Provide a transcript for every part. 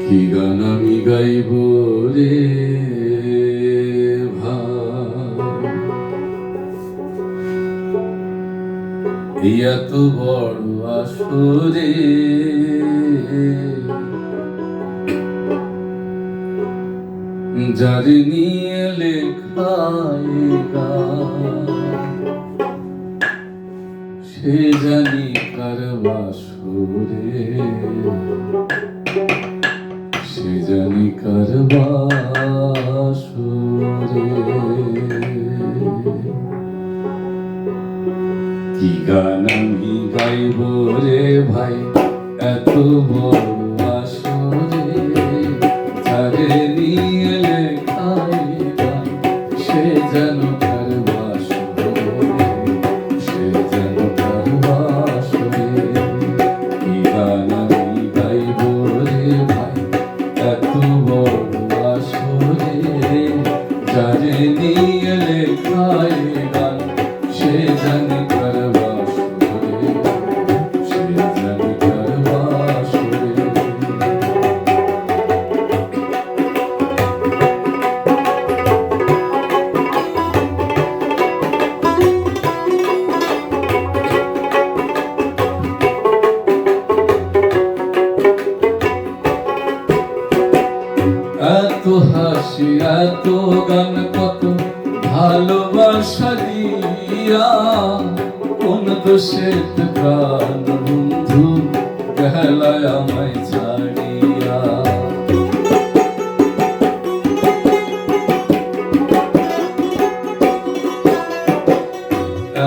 কি গান আমি গাইব রে ভাই, এত বড় আসরে যার নিয়ে লেখায় গান, সে জানি কার বাসরে, সে জানি কার বাসরে। কি গান আমি গাইব রে ভাই, এত বড় আসরে যারে নিয়ে লেখায় গান, সে যেন কার বাসরে, সে যেন কার বাসরে। কি গান আমি গাইব রে ভাই, এত বড় আসরে যারে নিয়ে লেখায় গান, সে জানি কার বাসরে, সে জানি কার বাসরে। এত হাসি এত গান কত ভালোবাসা দিয়া, কোন দোষের প্রাণ বন্ধু গেলায় আমায় ছাড়িয়া।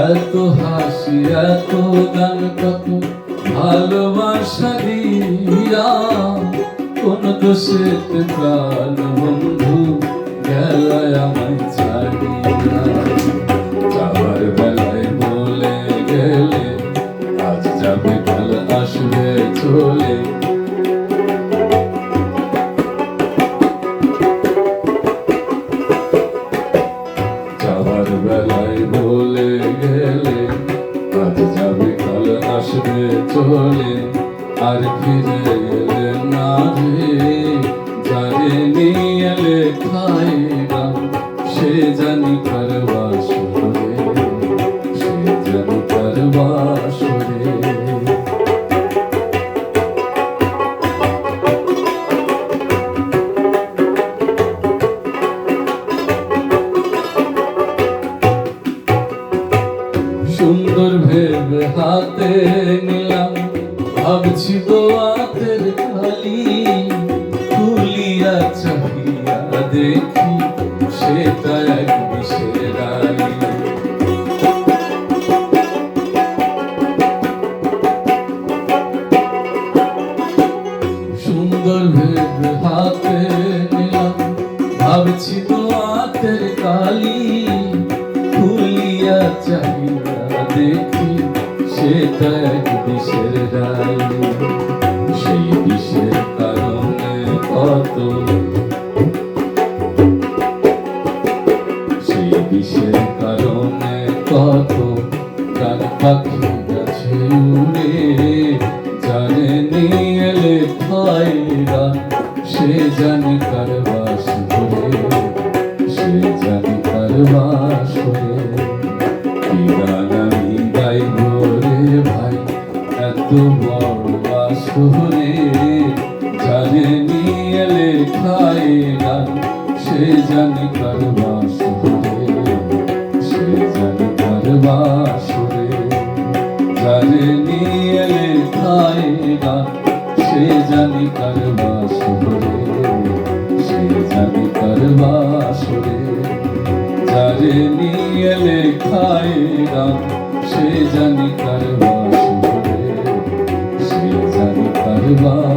এত হাসি এত গান কত ভালোবাসা দিয়া, কোন দোষের প্রাণ বন্ধু গেলায় আমায় ছাড়িয়া। যাবার বেলায় বলে গেলে আজ যাবে কাল আসবে চলে, যাবার বেলায় বলে গেলে আজ যাবে কাল আসবে চলে, আর ফিরে এলে না রে যারে নিয়ে লেখায় গান, সে জানি কার বাসরে, সে জানি কার বাসরে। সুন্দর ভেবে হাতে নিলাম, ভাবছি দোয়াতের খালি, খুলিয়া চাহিয়া দেখি সেটা এক বিষের আলি। সুন্দর ভেবে হাতে নিলাম, ভাবছি দোয়াতের কালি, খুলিয়া চাহিয়া দেখি সেটা এক বিষের ডালি। সেই বিষের কারণে কত, সেই বিষের কারণে কত প্রাণ পাখি গেছে উড়ে, জানে নিয়ে লেখায় গান, সে জানি কার বাসরে, সে জানি কার বাসরে। কি গান আমি গাইব রে ভাই, এত বড় আসরে যারে নিয়ে লেখায় গান, সে জানি কার বাসরে, সে জানি কার বাসরে। যারে নিয়ে লেখায় গান, সে জানি কার বাসরে, সে জানি কার বাসরে। যারে নিয়ে লেখায় গান, সে জানি কার বাসরে, সে জানি কার বাসরে।